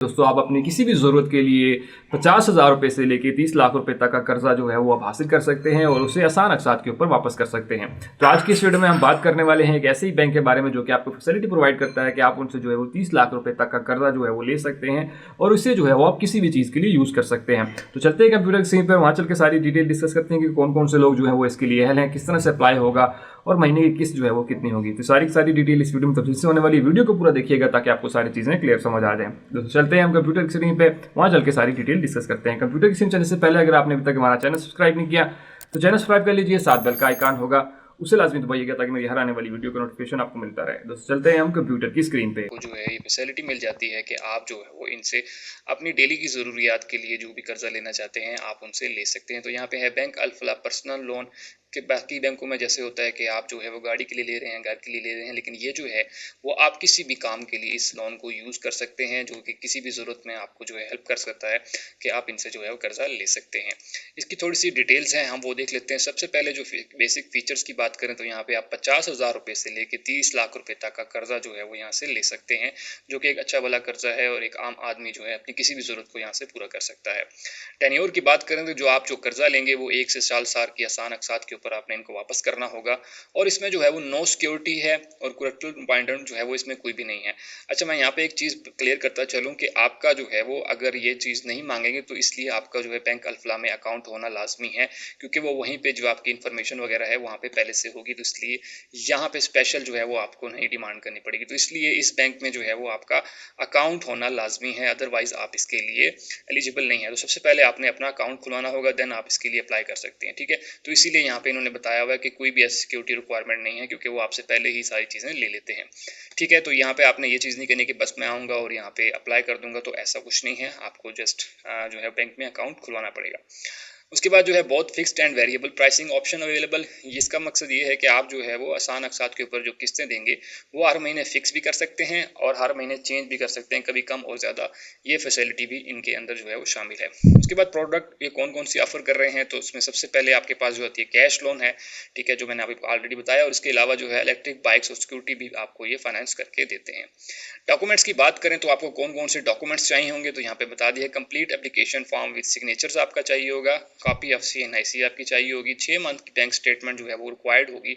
दोस्तों आप अपनी किसी भी ज़रूरत के लिए 50,000 रुपये से लेके 30 लाख रुपए तक का कर्जा जो है वो आप हासिल कर सकते हैं और उसे आसान अक़सात के ऊपर वापस कर सकते हैं। तो आज की इस वीडियो में हम बात करने वाले हैं एक ऐसे ही बैंक के बारे में जो कि आपको फैसिलिटी प्रोवाइड करता है कि आप उनसे जो है वो 30 लाख रुपए तक का कर्जा जो है वो ले सकते हैं और उसे जो है वो आप किसी भी चीज़ के लिए यूज़ कर सकते हैं। तो चलते हैं कंप्यूटर स्क्रीन पर, वहाँ चल के सारी डिटेल डिस्कस करते हैं कि कौन कौन से लोग जो है वो इसके लिए अहल हैं, किस तरह से अप्लाई होगा और महीने की किस्त जो है वो कितनी होगी। तो सारी डिटेल इस वीडियो में तफसील से होने वाली, वीडियो को पूरा देखिएगा ताकि आपको सारी चीज़ें क्लियर समझ आ जाएं। दोस्तों चलते हैं हम कंप्यूटर की स्क्रीन पे, वहाँ चल के सारी डिटेल डिस्कस करते हैं। कंप्यूटर की स्क्रीन चलने से पहले अगर आपने अभी तक हमारा चैनल सब्सक्राइब नहीं किया तो चैनल सब्सक्राइब कर लीजिए, साथ बेल का आइकन होगा उसे लाजमी दबाइएगा ताकि मेरी हर आने वाली वीडियो का नोटिफिकेशन आपको मिलता रहे। दोस्तों चलते हैं हम कंप्यूटर की स्क्रीन पे। जो है ये फैसिलिटी मिल जाती है कि आप जो है वो इनसे अपनी डेली की ज़रूरियात के लिए जो भी कर्जा लेना चाहते हैं आप उनसे ले सकते हैं। तो यहाँ पे है बैंक अल-फलाह पर्सनल लोन के। बाकी बैंकों में जैसे होता है कि आप जो है वो गाड़ी के लिए ले रहे हैं, घर के लिए ले रहे हैं, लेकिन ये जो है वो आप किसी भी काम के लिए इस लोन को यूज़ कर सकते हैं, जो कि किसी भी ज़रूरत में आपको जो है हेल्प कर सकता है कि आप इनसे जो है वो कर्जा ले सकते हैं। इसकी थोड़ी सी डिटेल्स हैं, हम वो देख लेते हैं। सबसे पहले जो बेसिक फीचर्स की बात करें तो यहाँ पे आप 50,000 रुपये से लेके 30 लाख रुपए तक का कर्जा जो है वो यहाँ से ले सकते हैं, जो कि एक अच्छा वाला कर्जा है और एक आम आदमी जो है अपनी किसी भी ज़रूरत को यहाँ से पूरा कर सकता है। टेन्योर की बात करें तो जो आप जो कर्जा लेंगे वो 1 से 4 साल की आसान अक़सात के ऊपर आपने इनको वापस करना होगा और इसमें जो है वो नो सिक्योरिटी है और कोलेटरल बाइंडर जो है वो इसमें कोई भी नहीं है। अच्छा, मैं यहाँ पे एक चीज़ क्लियर करता चलूँ कि आपका जो है वो अगर ये चीज़ नहीं मांगेंगे तो इसलिए आपका जो है बैंक अल-फलाह में अकाउंट होना लाजमी है, क्योंकि वो वहीं पे जो आपकी इन्फॉर्मेशन वगैरह है वहाँ पे पहले से होगी। तो इसलिए यहाँ पे स्पेशल जो है वो आपको नहीं डिमांड करनी पड़ेगी। तो इसलिए इस बैंक में जो है वो आपका अकाउंट होना लाजमी है, अदरवाइज आप इसके लिए एलिजिबल नहीं है। तो सबसे पहले आपने अपना अकाउंट खुलवाना होगा, देन आप इसके लिए अप्लाई कर सकते हैं। ठीक है, तो इसीलिए यहाँ पे इन्होंने बताया हुआ है कि कोई भी ऐसी सिक्योरिटी रिक्वायरमेंट नहीं है, क्योंकि वो आपसे पहले ही सारी चीज़ें ले लेते हैं। ठीक है, तो यहाँ पे आपने ये चीज़ नहीं करनी कि बस मैं आऊँगा और यहाँ पे अप्लाई कर दूंगा, तो ऐसा कुछ नहीं है। आपको जस्ट जो है बैंक में अकाउंट खुलवाना पड़ेगा। उसके बाद जो है बहुत fixed and variable pricing option available. इसका मकसद ये है कि आप जो है वो आसान अक़सात के ऊपर जो किस्तें देंगे वो हर महीने फिक्स भी कर सकते हैं और हर महीने चेंज भी कर सकते हैं, कभी कम और ज़्यादा। ये फैसिलिटी भी इनके अंदर जो है वो शामिल है। उसके बाद प्रोडक्ट ये कौन कौन सी ऑफर कर रहे हैं, तो उसमें सबसे पहले आपके पास जो होती है कैश लोन है, ठीक है, जो मैंने आपको ऑलरेडी बताया। और इसके अलावा जो है इलेक्ट्रिक बाइक्स और सिक्योरिटी भी आपको ये फाइनेंस करके देते हैं। डॉक्यूमेंट्स की बात करें तो आपको कौन कौन से डॉक्यूमेंट्स चाहिए होंगे, तो यहाँ पे बता दिया। Complete application form with signatures आपका चाहिए होगा, कॉपी ऑफ CNIC आपकी चाहिए होगी, 6 मंथ की बैंक स्टेटमेंट जो है वो रिक्वायर्ड होगी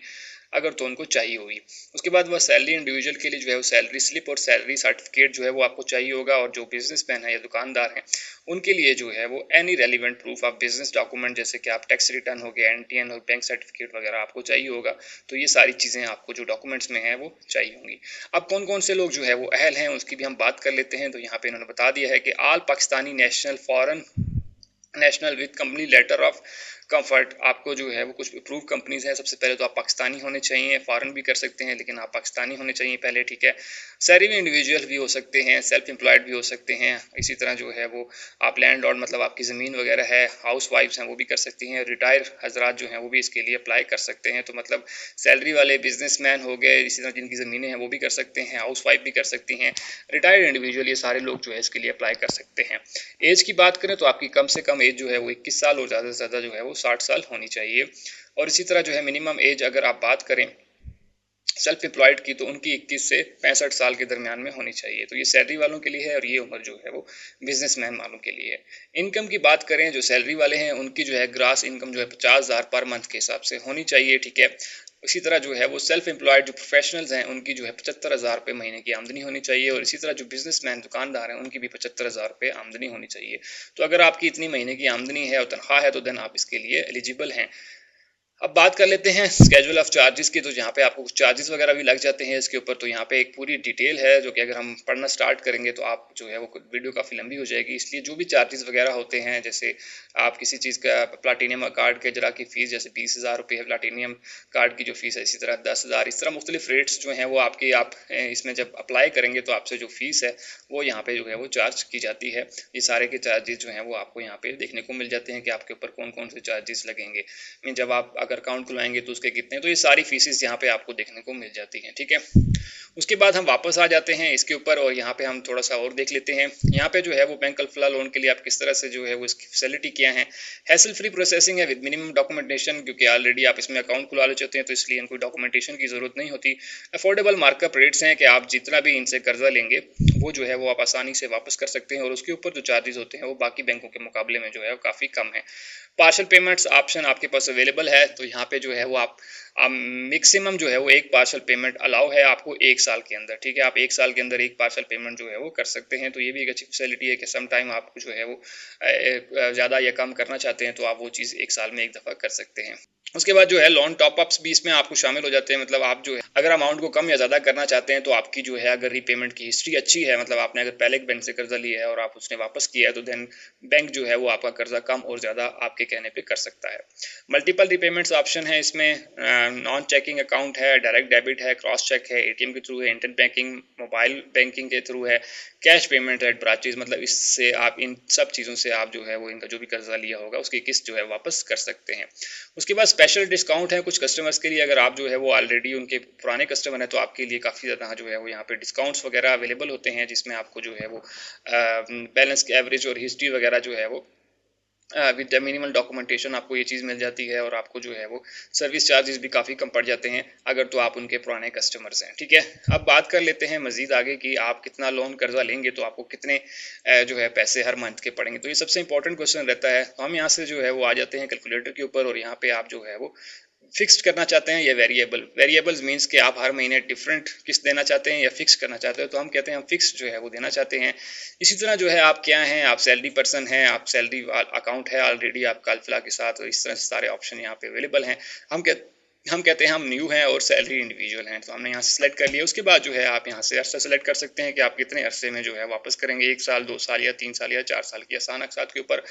अगर तो उनको चाहिए होगी। उसके बाद वह सैलरी इंडिविजुअल के लिए जो है वो सैलरी स्लिप और सैलरी सर्टिफिकेट जो है वो आपको चाहिए होगा, और जो बिजनेसमैन है या दुकानदार हैं उनके लिए जो है वो any relevant proof of business document, जैसे कि आप टैक्स रिटर्न हो गया, NTN और बैंक सर्टिफिकेट वगैरह आपको चाहिए होगा। तो ये सारी चीज़ें आपको जो डॉक्यूमेंट्स में है वो चाहिए होंगी। अब कौन कौन से लोग जो है वो अहल हैं उसकी भी हम बात कर लेते हैं। तो यहाँ पे इन्होंने बता दिया है कि all Pakistani national foreign national with company letter of comfort. आपको जो है वो कुछ अप्रूव कंपनीज हैं। सबसे पहले तो आप पाकिस्तानी होने चाहिए, फॉरेन भी कर सकते हैं लेकिन आप पाकिस्तानी होने चाहिए पहले, ठीक है। सैलरी इंडिविजुअल भी हो सकते हैं, सेल्फ एम्प्लॉयड भी हो सकते हैं। इसी तरह जो है वो आप लैंडलॉर्ड, मतलब आपकी ज़मीन वगैरह है, हाउस वाइफ्स हैं वो भी कर सकती हैं। रिटायर हजरात जो हैं वो भी इसके लिए अप्लाई कर सकते हैं। तो मतलब सैलरी वाले बिजनेसमैन हो गए, इसी तरह जिनकी ज़मीनें हैं वो भी कर सकते हैं, हाउस वाइफ भी कर सकती हैं, रिटायर्ड इंडिविजुअल, ये सारे लोग जो है इसके लिए अप्लाई कर सकते हैं। एज की बात करें तो आपकी कम से कम एज जो है वो 21 साल और ज़्यादा से ज़्यादा जो है वो 60 साल होनी चाहिए। और इसी तरह जो है मिनिमम एज अगर आप बात करें सेल्फ एम्प्लॉयड की तो उनकी 21 से 65 साल के दरमियान में होनी चाहिए। तो ये सैलरी वालों के लिए है और ये उम्र जो है वो बिजनेसमैन वालों के लिए है। इनकम की बात करें, जो सैलरी वाले हैं उनकी जो है ग्रास इनकम जो है 50,000 पर मंथ के हिसाब से होनी चाहिए, ठीक है। इसी तरह जो है वो सेल्फ एम्प्लॉयड जो प्रोफेशनल्स हैं उनकी जो है 75,000 रुपये महीने की आमदनी होनी चाहिए। और इसी तरह जो बिजनेसमैन दुकानदार हैं उनकी भी 75,000 रुपये आमदनी होनी चाहिए। तो अगर आपकी इतनी महीने की आमदनी है और तनख्वाह है तो देन आप इसके लिए एलिजिबल हैं। अब बात कर लेते हैं स्केड्यूल ऑफ चार्जेस की। तो यहाँ पे आपको कुछ चार्जेस वगैरह भी लग जाते हैं इसके ऊपर। तो यहाँ पे एक पूरी डिटेल है जो कि अगर हम पढ़ना स्टार्ट करेंगे तो आप जो है वो वीडियो काफ़ी लंबी हो जाएगी। इसलिए जो भी चार्जेस वगैरह होते हैं, जैसे आप किसी चीज़ का प्लाटीनियम कार्ड के जरा की फ़ीस जैसे 20,000 रुपये है प्लाटीनियम कार्ड की जो फ़ीस है, इसी तरह 10,000, इस तरह मुख्तलिफ रेट्स जो हैं वो आपके आप इसमें जब अप्लाई करेंगे तो आपसे जो फ़ीस है वो यहाँ पे जो है वो चार्ज की जाती है। ये सारे के चार्जेस जो हैं वो आपको यहाँ पे देखने को मिल जाते हैं कि आपके ऊपर कौन कौन से चार्जेस लगेंगे। जब आप अगर अकाउंट खुलवाएंगे तो उसके कितने, तो ये सारी फीसेस यहाँ पे आपको देखने को मिल जाती हैं, ठीक है। उसके बाद हम वापस आ जाते हैं इसके ऊपर और यहाँ पे हम थोड़ा सा और देख लेते हैं। यहाँ पे जो है वो बैंक अल्फला लोन के लिए आप किस तरह से जो है वो इसकी फैसिलिटी क्या है। हैसल फ्री प्रोसेसिंग है विद मिनिमम डॉक्यूमेंटेशन, क्योंकि ऑलरेडी आप इसमें अकाउंट खुला ले चाहते हैं तो इसलिए इनको डॉक्यूमेंटेशन की जरूरत नहीं होती। अफोर्डेबल मार्कअप रेट्स हैं कि आप जितना भी इनसे कर्जा लेंगे वो जो है वो आप आसानी से वापस कर सकते हैं और उसके ऊपर जो चार्जेस होते हैं वो बाकी बैंकों के मुकाबले में जो है वो काफ़ी कम है। पार्शल पेमेंट्स ऑप्शन आपके पास अवेलेबल है, तो यहाँ पे जो है वो आप मैक्सिमम जो है वो एक पार्शल पेमेंट अलाउ है आपको 1 साल के अंदर, ठीक है। आप 1 साल के अंदर एक पार्शल पेमेंट जो है वो कर सकते हैं, तो ये भी एक अच्छी फैसिलिटी है कि सम टाइम आपको जो है वो ज़्यादा या कम करना चाहते हैं तो आप वो चीज़ 1 साल में एक दफ़ा कर सकते हैं। उसके बाद जो है लोन टॉप अप्स भी इसमें आपको शामिल हो जाते हैं, मतलब आप जो है अगर अमाउंट को कम या ज़्यादा करना चाहते हैं तो आपकी जो है अगर रीपेमेंट की हिस्ट्री अच्छी है, मतलब आपने अगर पहले एक बैंक से कर्जा लिया है और आप उसने वापस किया है तो देन बैंक जो है वो आपका कर्जा कम और ज़्यादा आपके कहने पे कर सकता है। मल्टीपल रीपेमेंट्स ऑप्शन है इसमें, नॉन चेकिंग अकाउंट है, डायरेक्ट डेबिट है, क्रॉस चेक है, एटीएम के थ्रू है, इंटरनेट बैंकिंग, मोबाइल बैंकिंग के थ्रू है, कैश पेमेंट एट ब्रांचेज, मतलब इससे आप इन सब चीज़ों से आप जो है वो इनका जो भी कर्जा लिया होगा उसकी किस्त जो है वापस कर सकते हैं। उसके बाद स्पेशल डिस्काउंट है कुछ कस्टमर्स के लिए, अगर आप जो है वो ऑलरेडी उनके पुराने कस्टमर हैं तो आपके लिए काफ़ी ज़्यादा जो है वो यहाँ पे डिस्काउंट्स वगैरह अवेलेबल होते हैं, जिसमें आपको जो है वो बैलेंस के एवरेज और हिस्ट्री वगैरह जो है वो विद मिनिमल डॉक्यूमेंटेशन आपको ये चीज़ मिल जाती है और आपको जो है वो सर्विस चार्जेस भी काफ़ी कम पड़ जाते हैं अगर तो आप उनके पुराने कस्टमर्स हैं, ठीक है। अब बात कर लेते हैं मज़ीद आगे कि आप कितना लोन कर्जा लेंगे तो आपको कितने जो है पैसे हर मंथ के पड़ेंगे। तो ये सबसे इंपॉर्टेंट क्वेश्चन रहता है, तो हम यहाँ से जो है वो आ जाते हैं कैलकुलेटर के ऊपर और यहाँ पे आप जो है वो फिक्स्ड करना चाहते हैं या वेरिएबल्स मींस कि आप हर महीने डिफरेंट किस्त देना चाहते हैं या फिक्स करना चाहते हो, तो हम कहते हैं हम फिक्स जो है वो देना चाहते हैं। इसी तरह जो है आप क्या हैं, आप सैलरी पर्सन हैं, आप सैलरी अकाउंट है ऑलरेडी आपका अल्फला के साथ, और इस तरह से सारे ऑप्शन यहाँ पे अवेलेबल हैं। हम कहते हैं हम न्यू हैं और सैलरी इंडिविजुअल हैं, तो हमने यहाँ से सेलेक्ट कर लिया। उसके बाद जो है आप यहाँ से अरसा सेलेक्ट कर सकते हैं कि आप कितने अरसे में जो है वापस करेंगे, 1 साल, 2 साल या 3 साल या 4 साल की आसान अक़सात के ऊपर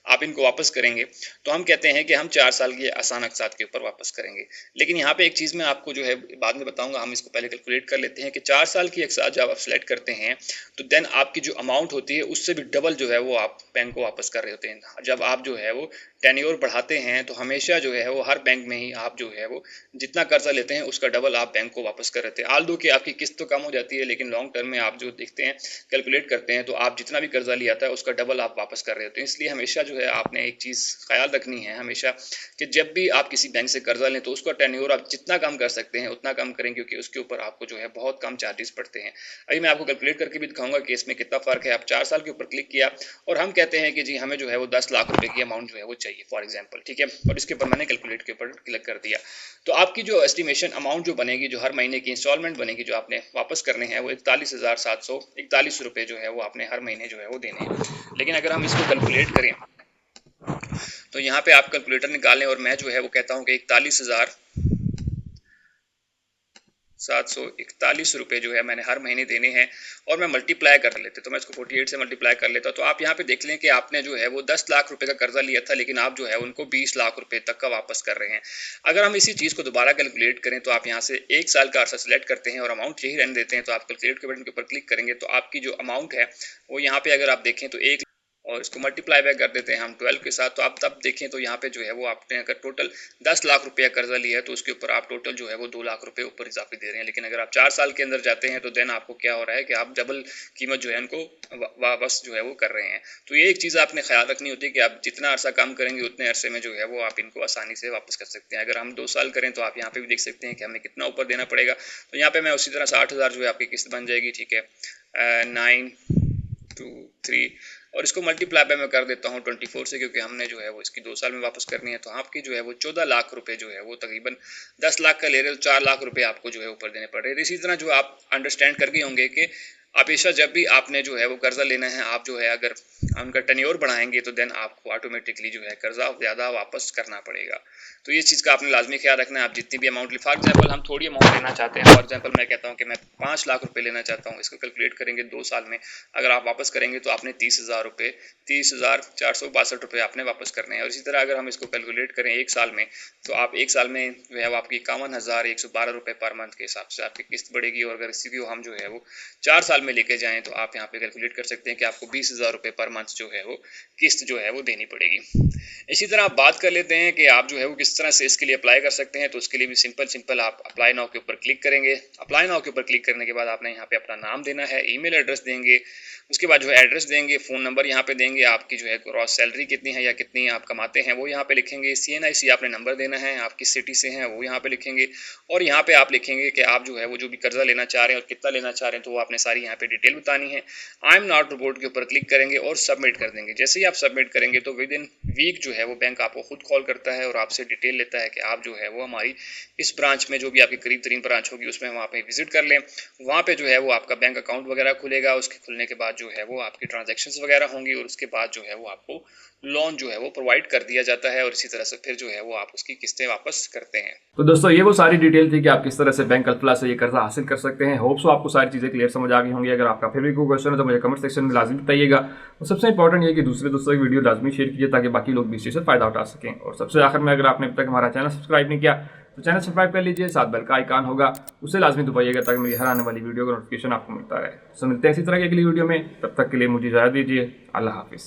आप इनको वापस करेंगे। तो हम कहते हैं कि हम 4 साल की आसान अक़सात के ऊपर वापस करेंगे। लेकिन यहाँ पे एक चीज़ मैं आपको जो है बाद में बताऊंगा, हम इसको पहले कैलकुलेट कर लेते हैं कि 4 साल की अक़सात जब आप सेलेक्ट करते हैं तो देन आपकी जो अमाउंट होती है उससे भी डबल जो है वो आप बैंक को वापस कर रहे होते हैं। जब आप जो है वो टेन्योर बढ़ाते हैं तो हमेशा जो है वो हर बैंक में ही आप जो है वो जितना कर्जा लेते हैं उसका डबल आप बैंक को वापस कर रहे थे। आल्दो कि आपकी किस्त तो कम हो जाती है, लेकिन लॉन्ग टर्म में आप जो देखते हैं कैलकुलेट करते हैं तो आप जितना भी कर्जा लिया था उसका डबल आप वापस कर रहे होते हैं। इसलिए हमेशा जो है आपने एक चीज़ ख्याल रखनी है हमेशा कि जब भी आप किसी बैंक से कर्जा लें तो उसका टेन्योर आप जितना कम कर सकते हैं उतना कम करें, क्योंकि उसके ऊपर आपको जो है बहुत कम चार्जेस पड़ते हैं। अभी मैं आपको कैलकुलेट करके भी दिखाऊंगा कि इसमें कितना फ़र्क है। आप 4 साल के ऊपर क्लिक किया और हम कहते हैं कि जी हमें जो है वो 10 लाख रुपए की अमाउंट जो है वो चाहिए फॉर एग्जांपल, ठीक है, और इसके ऊपर मैंने कैलकुलेट के ऊपर क्लिक कर दिया। तो आपकी जो एस्टिमेशन अमाउंट जो बनेगी, जो हर महीने की इंस्टॉलमेंट बनेगी जो आपने वापस करने हैं, वो 41,741 रुपये जो है वो आपने हर महीने जो है वो देने हैं। लेकिन अगर हम इसको कैलकुलेट करें तो यहाँ पे आप कैलकुलेटर निकालें और मैं जो है वो कहता हूँ कि 41,741 रुपये जो है मैंने हर महीने देने हैं और मैं मल्टीप्लाई कर लेते, तो मैं इसको 48 से मल्टीप्लाई कर लेता। तो आप यहाँ पे देख लें कि आपने जो है वो 10 लाख रुपए का कर्जा लिया था, लेकिन आप जो है उनको 20 लाख रुपए तक का वापस कर रहे हैं। अगर हम इसी चीज़ को दोबारा कैलकुलेट करें तो आप यहाँ से 1 साल का अर्सा सेलेक्ट करते हैं और अमाउंट यही रहने देते हैं, तो आप कैलकुलेट के बटन के ऊपर क्लिक करेंगे तो आपकी जो अमाउंट है वो यहाँ पे अगर आप देखें तो और इसको मल्टीप्लाई बैक कर देते हैं हम 12 के साथ, तो आप तब देखें तो यहाँ पे जो है वो आपने अगर टोटल 10 लाख रुपया कर्जा लिया है तो उसके ऊपर आप टोटल जो है वो 2 लाख रुपए ऊपर इजाफी दे रहे हैं। लेकिन अगर आप 4 साल के अंदर जाते हैं तो देन आपको क्या हो रहा है कि आप डबल कीमत जो है उनको वापस जो है वो कर रहे हैं। तो ये एक चीज़ आपने ख्याल रखनी होती है कि आप जितना अरसा कम करेंगे उतने अरसे में जो है वो आप इनको आसानी से वापस कर सकते हैं। अगर हम 2 साल करें तो आप यहाँ पे भी देख सकते हैं कि हमें कितना ऊपर देना पड़ेगा। तो यहाँ पे मैं उसी तरह 60,000 जो है आपकी किस्त बन जाएगी, ठीक है, 923 और इसको मल्टीप्लाई बाय मैं कर देता हूँ 24 से, क्योंकि हमने जो है वो इसकी 2 साल में वापस करनी है। तो आपकी जो है वो 14 लाख रुपए जो है वो तकरीबन 10 लाख का ले रहे हो, 4 लाख रुपए आपको जो है ऊपर देने पड़ रहे हैं। इसी तरह जो आप अंडरस्टैंड कर गए होंगे कि हमेशा जब भी आपने जो है वो कर्जा लेना है, आप जो है अगर उनका टेन्योर बढ़ाएंगे तो देन आपको ऑटोमेटिकली जो है कर्जा ज़्यादा वापस करना पड़ेगा। तो ये चीज़ का आपने लाजमी ख्याल रखना है। आप जितनी भी अमाउंट, फॉर एग्जांपल हम थोड़ी अमाउंट लेना चाहते हैं, फॉर एग्जांपल मैं कहता हूँ कि मैं 5 लाख रुपए लेना चाहता हूँ, इसको कैलकुलेट करेंगे 2 साल में, अगर आप वापस करेंगे तो आपने 30,462 रुपये आपने वापस करने हैं। और इसी तरह अगर हम इसको कैलकुलेट करें 1 साल में तो आप 1 साल में जो है वो आपकी 51,112 रुपये पर मंथ के हिसाब से आपकी किस्त बढ़ेगी। और अगर इसी को हम जो है वो 4 साल में लेके जाएं तो आप यहाँ पे कैलकुलेट कर सकते हैं कि आपको 20,000 रुपये पर मंथ जो है वो किस्त जो है वो देनी पड़ेगी। इसी तरह आप बात कर लेते हैं कि आप जो है वो किस तरह से इसके लिए अप्लाई कर सकते हैं। तो उसके लिए भी सिंपल आप अप्लाई नाउ के ऊपर क्लिक करेंगे। अप्लाई नाउ के ऊपर क्लिक करने के बाद आपने यहाँ पे अपना नाम देना है, ईमेल एड्रेस देंगे, उसके बाद जो है एड्रेस देंगे, फ़ोन नंबर यहाँ पे देंगे, आपकी जो है ग्रॉस सैलरी कितनी है या कितनी आप कमाते हैं वो यहाँ पे लिखेंगे, CNIC आपने नंबर देना है, आप किस सिटी से हैं वो यहाँ पे लिखेंगे और यहाँ पे आप लिखेंगे कि आप जो है वो जो भी कर्जा लेना चाह रहे हैं और कितना लेना चाह रहे हैं, तो वो आपने सारी यहाँ पे डिटेल बतानी है। आई एम नॉट रोबोट के ऊपर क्लिक करेंगे और सबमिट कर देंगे। जैसे ही आप सबमिट करेंगे तो विद इन वीक जो है वो बैंक आपको खुद कॉल करता है और आपसे डिटेल लेता है कि आप जो है वो हमारी इस ब्रांच में, जो भी आपकी करीब तरीन ब्रांच होगी उसमें वहाँ पे विजिट कर लें। वहाँ पे जो है वो आपका बैंक अकाउंट वगैरह खुलेगा, उसके खुलने के बाद जो है वो आपकी ट्रांजैक्शंस वगैरह होंगी और उसके बाद जो है वो आपको लोन जो है वो प्रोवाइड कर दिया जाता है और इसी तरह से फिर जो है वो आप उसकी किस्तें वापस करते हैं। तो दोस्तों ये वो सारी डिटेल थी कि आप किस तरह से बैंक अल्फला से ये कर्जा हासिल कर सकते हैं। होप सो आपको सारी चीज़ें क्लियर समझ आ गई होंगी। अगर आपका फिर भी कोई क्वेश्चन है तो मुझे कमेंट सेक्शन में लाजमी बताइएगा। और सबसे इंपॉर्टेंट ये कि दूसरे दोस्तों की वीडियो लाजमी शेयर कीजिए ताकि बाकी लोग भी इससे फ़ायदा उठा सकें। और सबसे आखिर में, अगर आपने अब तक हमारा चैनल सब्सक्राइब नहीं किया तो चैनल सब्सक्राइब कर लीजिए, साथ बेल का आइकन होगा उसे लाजमी दबाइएगा ताकि मेरी हर आने वाली वीडियो का नोटिफिकेशन आपको मिलता रहे। तो मिलते हैं इसी तरह की अगली वीडियो में, तब तक के लिए मुझे इजाज़त दीजिए। अल्लाह हाफिज़।